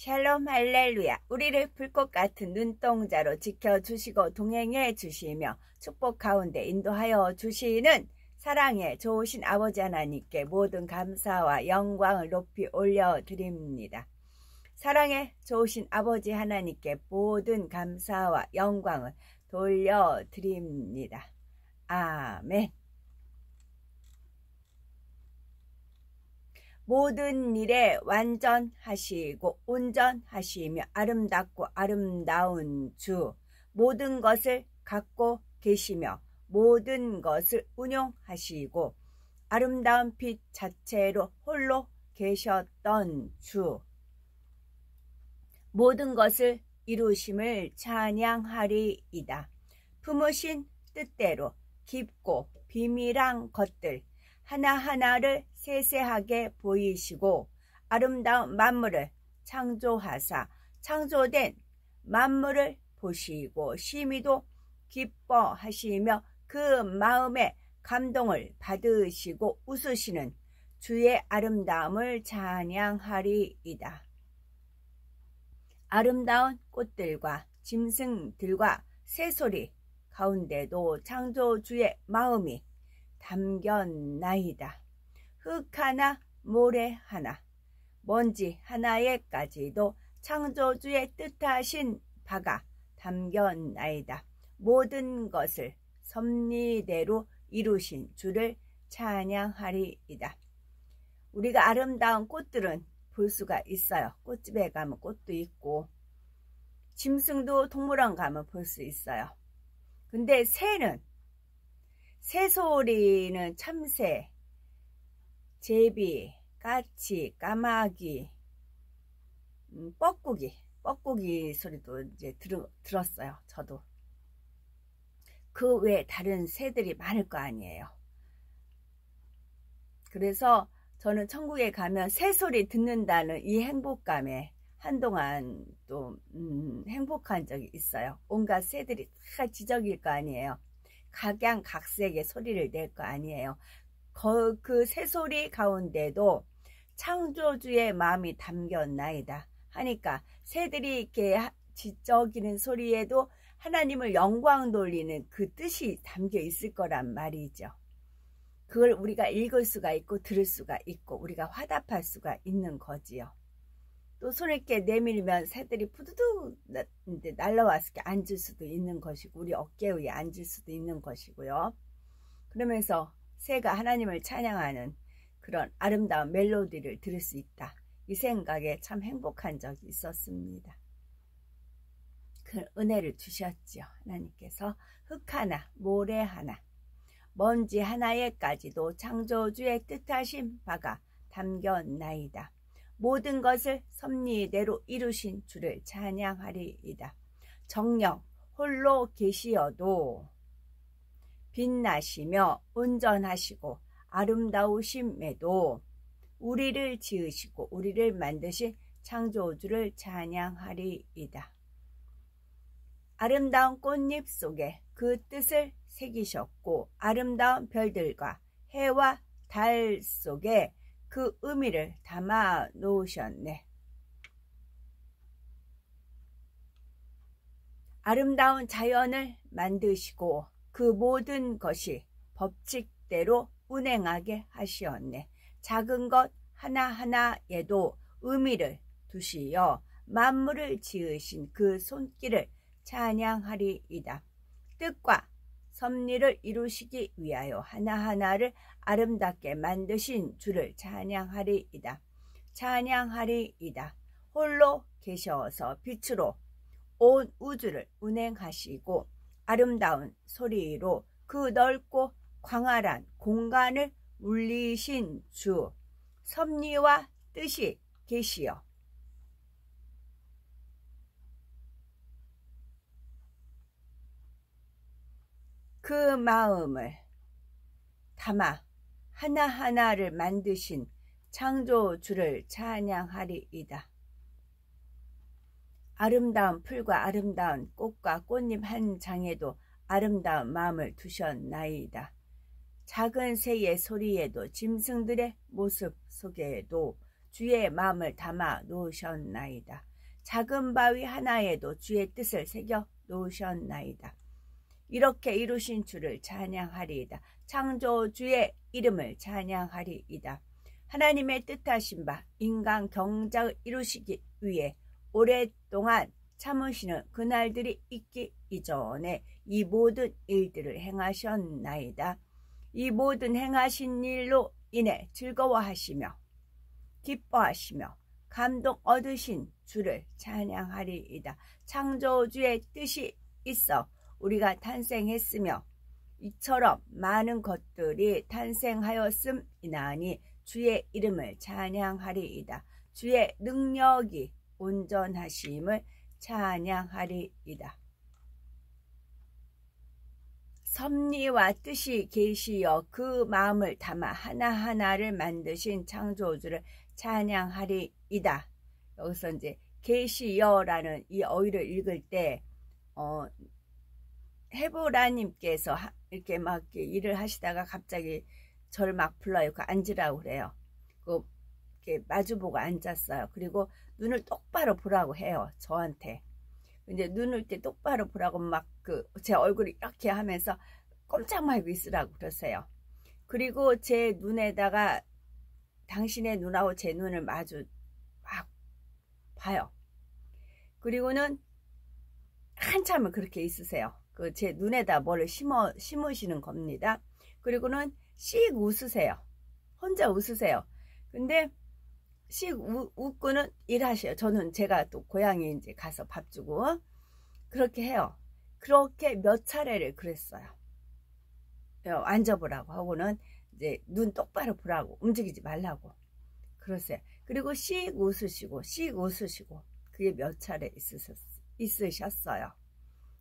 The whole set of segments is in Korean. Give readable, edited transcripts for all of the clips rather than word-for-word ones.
샬롬 할렐루야. 우리를 불꽃 같은 눈동자로 지켜주시고 동행해 주시며 축복 가운데 인도하여 주시는 사랑의 좋으신 아버지 하나님께 모든 감사와 영광을 높이 올려드립니다. 사랑의 좋으신 아버지 하나님께 모든 감사와 영광을 돌려드립니다. 아멘. 모든 일에 완전하시고 온전하시며 아름답고 아름다운 주, 모든 것을 갖고 계시며 모든 것을 운용하시고 아름다운 빛 자체로 홀로 계셨던 주, 모든 것을 이루심을 찬양하리이다. 품으신 뜻대로 깊고 비밀한 것들 하나하나를 세세하게 보이시고 아름다운 만물을 창조하사 창조된 만물을 보시고 심히도 기뻐하시며 그 마음에 감동을 받으시고 웃으시는 주의 아름다움을 찬양하리이다. 아름다운 꽃들과 짐승들과 새소리 가운데도 창조주의 마음이 담겼나이다. 흙 하나 모래 하나 먼지 하나에까지도 창조주의 뜻하신 바가 담겼나이다. 모든 것을 섭리대로 이루신 주를 찬양하리이다. 우리가 아름다운 꽃들은 볼 수가 있어요. 꽃집에 가면 꽃도 있고 짐승도 동물원 가면 볼 수 있어요. 근데 새소리는 참새, 제비, 까치, 까마귀, 뻐꾸기 소리도 이제 들었어요. 저도. 그 외에 다른 새들이 많을 거 아니에요. 그래서 저는 천국에 가면 새소리 듣는다는 이 행복감에 한동안 또 행복한 적이 있어요. 온갖 새들이 다 지저귀일 거 아니에요. 각양각색의 소리를 낼 거 아니에요. 그 새소리 가운데도 창조주의 마음이 담겼나이다 하니까 새들이 이렇게 지저귀는 소리에도 하나님을 영광 돌리는 그 뜻이 담겨 있을 거란 말이죠. 그걸 우리가 읽을 수가 있고 들을 수가 있고 우리가 화답할 수가 있는 거지요. 또 손을 이렇게 내밀면 새들이 푸두둑 날라와서 이렇게 앉을 수도 있는 것이고 우리 어깨 위에 앉을 수도 있는 것이고요. 그러면서 새가 하나님을 찬양하는 그런 아름다운 멜로디를 들을 수 있다. 이 생각에 참 행복한 적이 있었습니다. 그 은혜를 주셨지요. 하나님께서 흙 하나 모래 하나 먼지 하나에까지도 창조주의 뜻하신 바가 담겼나이다. 모든 것을 섭리대로 이루신 주를 찬양하리이다. 정녕 홀로 계시어도 빛나시며 온전하시고 아름다우심에도 우리를 지으시고 우리를 만드신 창조주를 찬양하리이다. 아름다운 꽃잎 속에 그 뜻을 새기셨고 아름다운 별들과 해와 달 속에 그 의미를 담아 놓으셨네. 아름다운 자연을 만드시고 그 모든 것이 법칙대로 운행하게 하시었네. 작은 것 하나하나에도 의미를 두시어 만물을 지으신 그 손길을 찬양하리이다. 뜻과 섭리를 이루시기 위하여 하나하나를 아름답게 만드신 주를 찬양하리이다. 찬양하리이다. 홀로 계셔서 빛으로 온 우주를 운행하시고 아름다운 소리로 그 넓고 광활한 공간을 울리신 주, 섭리와 뜻이 계시어 그 마음을 담아 하나하나를 만드신 창조주를 찬양하리이다. 아름다운 풀과 아름다운 꽃과 꽃잎 한 장에도 아름다운 마음을 두셨나이다. 작은 새의 소리에도 짐승들의 모습 속에도 주의 마음을 담아 놓으셨나이다. 작은 바위 하나에도 주의 뜻을 새겨 놓으셨나이다. 이렇게 이루신 주를 찬양하리이다. 창조주의 이름을 찬양하리이다. 하나님의 뜻하신 바 인간 경작을 이루시기 위해 오랫동안 참으시는 그날들이 있기 이전에 이 모든 일들을 행하셨나이다. 이 모든 행하신 일로 인해 즐거워하시며 기뻐하시며 감동 얻으신 주를 찬양하리이다. 창조주의 뜻이 있어 우리가 탄생했으며 이처럼 많은 것들이 탄생하였음이나니 주의 이름을 찬양하리이다. 주의 능력이 온전하심을 찬양하리이다. 섭리와 뜻이 계시어 그 마음을 담아 하나하나를 만드신 창조주를 찬양하리이다. 여기서 이제 계시여라는 이 어휘를 읽을 때 헤브라님께서 이렇게 막 일을 하시다가 갑자기 저를 막 불러요. 그 앉으라고 그래요. 이렇게 마주보고 앉았어요. 그리고 눈을 똑바로 보라고 해요. 저한테. 이제 눈을 이렇게 똑바로 보라고 막 제 얼굴을 이렇게 하면서 꼼짝 말고 있으라고 그러세요. 그리고 제 눈에다가 당신의 눈하고 제 눈을 마주 막 봐요. 그리고는 한참을 그렇게 있으세요. 제 눈에다 뭐를 심으시는 겁니다. 그리고는 씩 웃으세요. 혼자 웃으세요. 근데 씩 웃고는 일하셔요. 저는 제가 또 고향에 이제 가서 밥 주고 그렇게 해요. 그렇게 몇 차례를 그랬어요. 앉아보라고 하고는 이제 눈 똑바로 보라고 움직이지 말라고 그러세요. 그리고 씩 웃으시고 씩 웃으시고 그게 몇 차례 있으셨어요.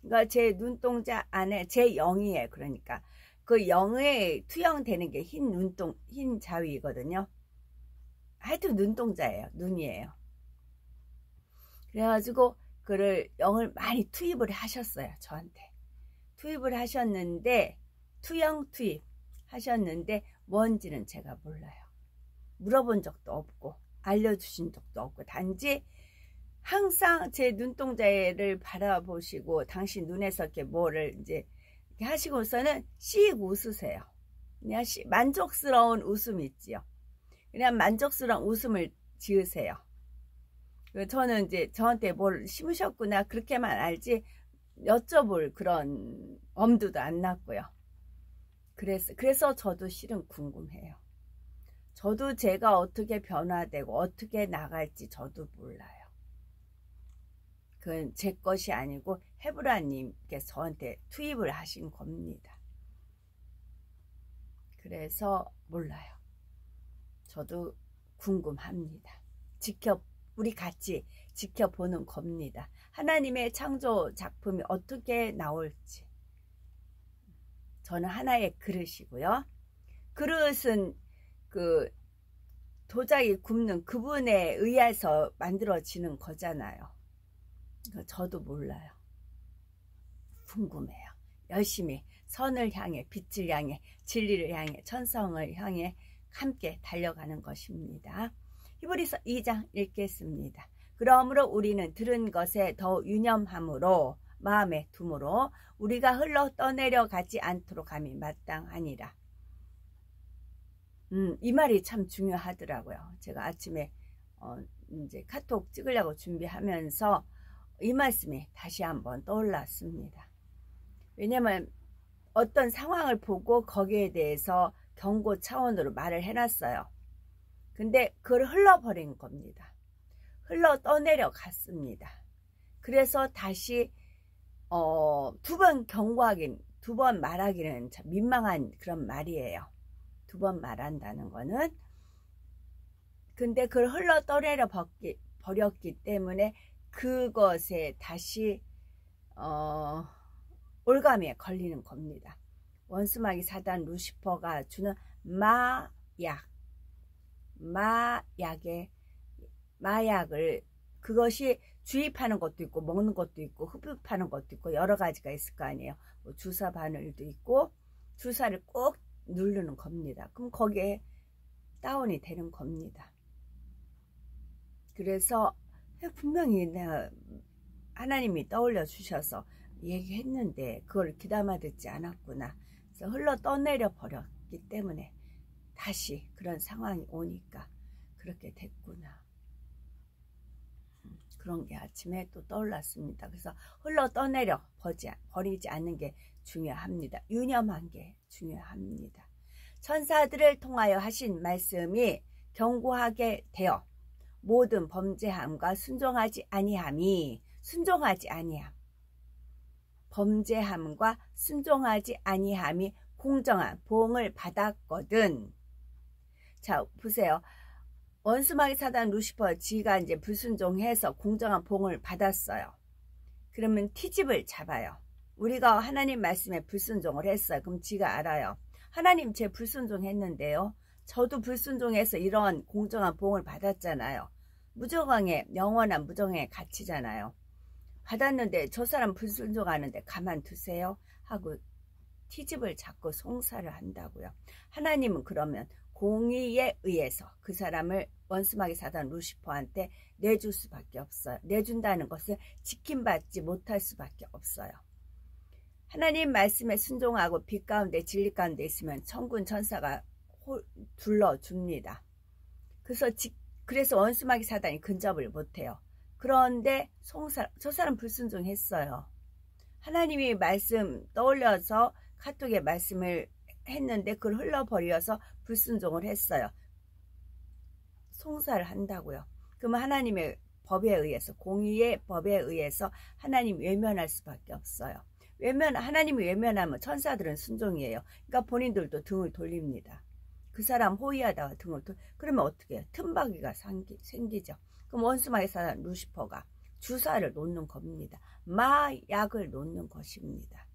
그러니까 제 눈동자 안에 제 영이에요. 그러니까 그 영에 투영되는 게 흰 자위거든요. 하여튼 눈동자예요. 눈이에요. 그래가지고 그를 영을 많이 투입을 하셨어요. 저한테. 투입을 하셨는데 투입 하셨는데 뭔지는 제가 몰라요. 물어본 적도 없고 알려주신 적도 없고 단지 항상 제 눈동자를 바라보시고 당신 눈에서 이렇게 뭐를 이제 이렇게 하시고서는 씩 웃으세요. 그냥 만족스러운 웃음 있지요. 그냥 만족스러운 웃음을 지으세요. 저는 이제 저한테 뭘 심으셨구나 그렇게만 알지 여쭤볼 그런 엄두도 안 났고요. 그래서 저도 실은 궁금해요. 저도 제가 어떻게 변화되고 어떻게 나갈지 저도 몰라요. 그건 제 것이 아니고 헤브라님께서 저한테 투입을 하신 겁니다. 그래서 몰라요. 저도 궁금합니다. 우리 같이 지켜보는 겁니다. 하나님의 창조 작품이 어떻게 나올지. 저는 하나의 그릇이고요. 그릇은 도자기 굽는 그분에 의해서 만들어지는 거잖아요. 저도 몰라요. 궁금해요. 열심히 선을 향해 빛을 향해 진리를 향해 천성을 향해 함께 달려가는 것입니다. 히브리서 2장 읽겠습니다. 그러므로 우리는 들은 것에 더 유념함으로 마음에 둠으로 우리가 흘러 떠내려 가지 않도록 함이 마땅하니라. 이 말이 참 중요하더라고요. 제가 아침에 이제 카톡 찍으려고 준비하면서 이 말씀이 다시 한번 떠올랐습니다. 왜냐면 어떤 상황을 보고 거기에 대해서 경고 차원으로 말을 해놨어요. 근데 그걸 흘러버린 겁니다. 흘러 떠내려 갔습니다. 그래서 다시 두 번 경고하긴, 두 번 말하기는 참 민망한 그런 말이에요. 두 번 말한다는 거는. 근데 그걸 흘러 떠내려 버렸기 때문에 그것에 다시 올가미에 걸리는 겁니다. 원수마귀 사단 루시퍼가 주는 마약을 그것이 주입하는 것도 있고 먹는 것도 있고 흡입하는 것도 있고 여러 가지가 있을 거 아니에요. 뭐 주사 바늘도 있고 주사를 꼭 누르는 겁니다. 그럼 거기에 다운이 되는 겁니다. 그래서 분명히 내가 하나님이 떠올려 주셔서 얘기했는데 그걸 귀담아 듣지 않았구나. 그래서 흘러 떠내려 버렸기 때문에 다시 그런 상황이 오니까 그렇게 됐구나. 그런 게 아침에 또 떠올랐습니다. 그래서 흘러 떠내려 버리지 않는 게 중요합니다. 유념한 게 중요합니다. 천사들을 통하여 하신 말씀이 경고하게 되어 모든 범죄함과 순종하지 아니함, 범죄함과 순종하지 아니함이 공정한 보응을 받았거든. 자, 보세요. 원수마귀 사단 루시퍼 지가 이제 불순종해서 공정한 보응을 받았어요. 그러면 티집을 잡아요. 우리가 하나님 말씀에 불순종을 했어요. 그럼 지가 알아요. 하나님 제 불순종했는데요. 저도 불순종해서 이런 공정한 보응을 받았잖아요. 무저강에 영원한 무정에 갇히잖아요. 받았는데 저 사람 불순종하는데 가만두세요 하고 티집을 잡고 송사를 한다고요. 하나님은 그러면 공의에 의해서 그 사람을 원수마귀 사단 루시퍼한테 내줄 수밖에 없어요. 내준다는 것은 지킴받지 못할 수밖에 없어요. 하나님 말씀에 순종하고 빛 가운데 진리 가운데 있으면 천군 천사가 둘러줍니다. 그래서 원수마귀 사단이 근접을 못해요. 그런데 저 사람 불순종했어요. 하나님이 말씀 떠올려서 카톡에 말씀을 했는데 그걸 흘러버려서 불순종을 했어요. 송사를 한다고요. 그러면 하나님의 법에 의해서, 공의의 법에 의해서 하나님 외면할 수밖에 없어요. 하나님이 외면하면 천사들은 순종이에요. 그러니까 본인들도 등을 돌립니다. 그 사람 호위하다가 그러면 어떻게 해요? 틈바귀가 생기죠. 그럼 원수마귀 사단 루시퍼가 주사를 놓는 겁니다. 마약을 놓는 것입니다.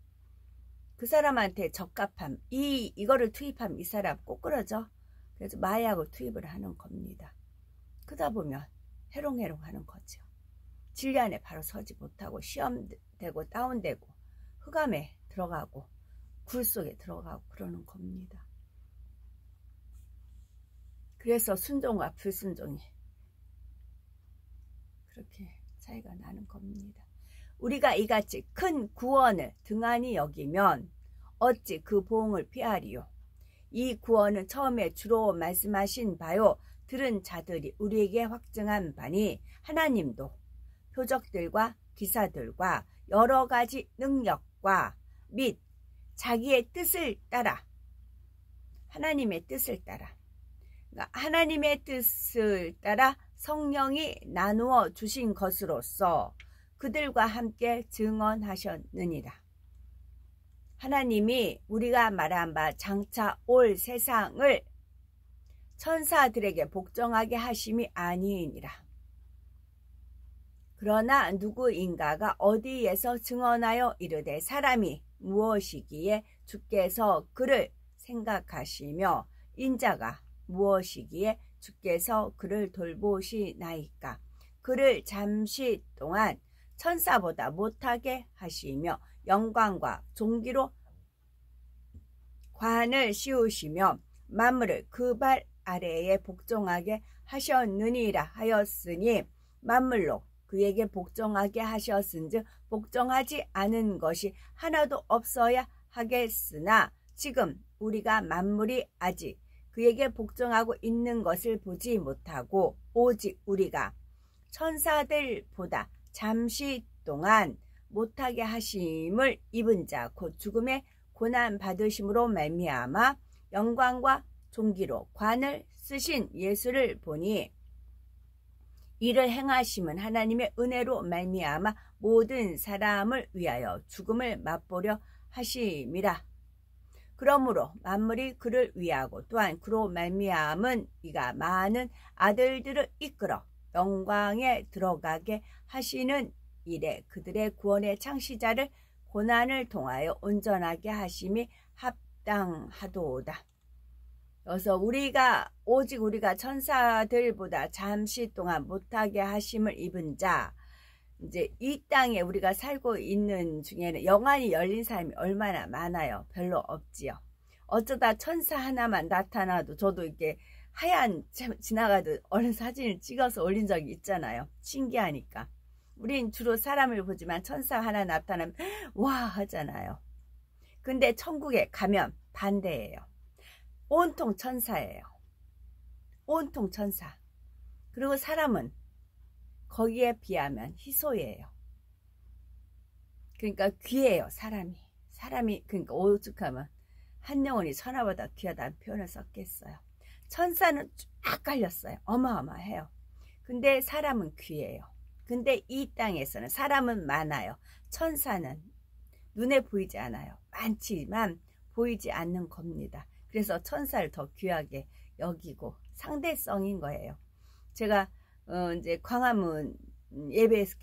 그 사람한테 적합함, 이거를 투입하면 이 사람 꼬꾸라져. 그래서 마약을 투입을 하는 겁니다. 그러다 보면 해롱해롱 하는 거죠. 진리 안에 바로 서지 못하고 시험되고 다운되고 흑암에 들어가고 굴 속에 들어가고 그러는 겁니다. 그래서 순종과 불순종이 그렇게 차이가 나는 겁니다. 우리가 이같이 큰 구원을 등한히 여기면 어찌 그 보응을 피하리요. 이 구원은 처음에 주로 말씀하신 바요 들은 자들이 우리에게 확증한 바니 하나님도 표적들과 기사들과 여러 가지 능력과 및 자기의 뜻을 따라 하나님의 뜻을 따라 하나님의 뜻을 따라 성령이 나누어 주신 것으로서 그들과 함께 증언하셨느니라. 하나님이 우리가 말한 바 장차 올 세상을 천사들에게 복종하게 하심이 아니니라. 그러나 누구인가가 어디에서 증언하여 이르되 사람이 무엇이기에 주께서 그를 생각하시며 인자가 무엇이기에 주께서 그를 돌보시나이까. 그를 잠시 동안 천사보다 못하게 하시며 영광과 존귀로 관을 씌우시며 만물을 그 발 아래에 복종하게 하셨느니라 하였으니 만물로 그에게 복종하게 하셨은즉 복종하지 않은 것이 하나도 없어야 하겠으나 지금 우리가 만물이 아직 그에게 복종하고 있는 것을 보지 못하고 오직 우리가 천사들보다 잠시 동안 못하게 하심을 입은 자 곧 죽음의 고난 받으심으로 말미암아 영광과 존귀로 관을 쓰신 예수를 보니 이를 행하심은 하나님의 은혜로 말미암아 모든 사람을 위하여 죽음을 맛보려 하심이라. 그러므로 만물이 그를 위하고 또한 그로 말미암은 이가 많은 아들들을 이끌어 영광에 들어가게 하시는 일에 그들의 구원의 창시자를 고난을 통하여 온전하게 하심이 합당하도다. 그래서 오직 우리가 천사들보다 잠시 동안 못하게 하심을 입은 자, 이제 이 땅에 우리가 살고 있는 중에는 영안이 열린 사람이 얼마나 많아요? 별로 없지요. 어쩌다 천사 하나만 나타나도 저도 이렇게 하얀 지나가도 얼른 사진을 찍어서 올린 적이 있잖아요. 신기하니까. 우린 주로 사람을 보지만 천사 하나 나타나면 와 하잖아요. 근데 천국에 가면 반대예요. 온통 천사예요. 온통 천사. 그리고 사람은 거기에 비하면 희소예요. 그러니까 귀해요. 사람이 그러니까 오죽하면 한 영혼이 천하보다 귀하다는 표현을 썼겠어요. 천사는 쫙 깔렸어요. 어마어마해요. 근데 사람은 귀해요. 근데 이 땅에서는 사람은 많아요. 천사는 눈에 보이지 않아요. 많지만 보이지 않는 겁니다. 그래서 천사를 더 귀하게 여기고 상대성인 거예요. 제가 이제 광화문 예배에서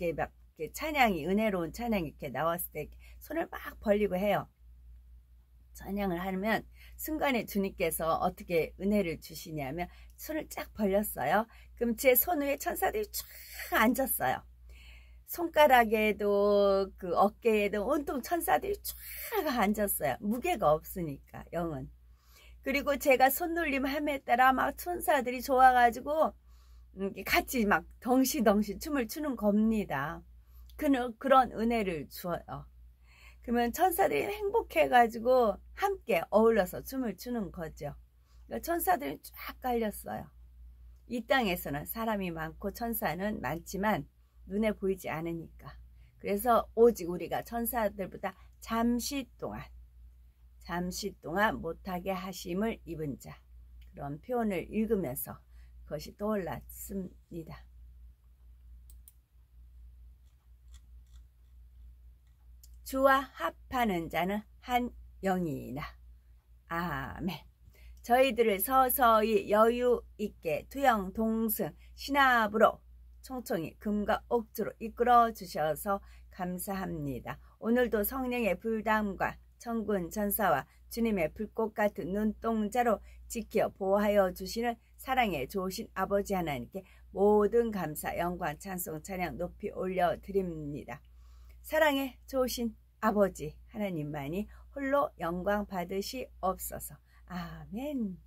찬양이 은혜로운 찬양이 이렇게 나왔을 때 손을 막 벌리고 해요. 찬양을 하면 순간에 주님께서 어떻게 은혜를 주시냐면 손을 쫙 벌렸어요. 그럼 제 손 위에 천사들이 쫙 앉았어요. 손가락에도 그 어깨에도 온통 천사들이 쫙 앉았어요. 무게가 없으니까 영은. 그리고 제가 손놀림함에 따라 막 천사들이 좋아가지고 같이 막 덩시덩시 춤을 추는 겁니다. 그런 은혜를 주어요. 그러면 천사들이 행복해가지고 함께 어울려서 춤을 추는 거죠. 그러니까 천사들이 쫙 깔렸어요. 이 땅에서는 사람이 많고 천사는 많지만 눈에 보이지 않으니까. 그래서 오직 우리가 천사들보다 잠시 동안 못하게 하심을 입은 자. 그런 표현을 읽으면서 그것이 떠올랐습니다. 주와 합하는 자는 한 영이나. 아멘. 저희들을 서서히 여유 있게 투영 동승 신압으로 총총히 금과 옥주로 이끌어 주셔서 감사합니다. 오늘도 성령의 불담과 천군 천사와 주님의 불꽃 같은 눈동자로 지켜 보호하여 주시는 사랑의 좋으신 아버지 하나님께 모든 감사, 영광, 찬송, 찬양 높이 올려드립니다. 사랑의 좋으신 아버지 하나님만이 홀로 영광 받으시옵소서. 아멘.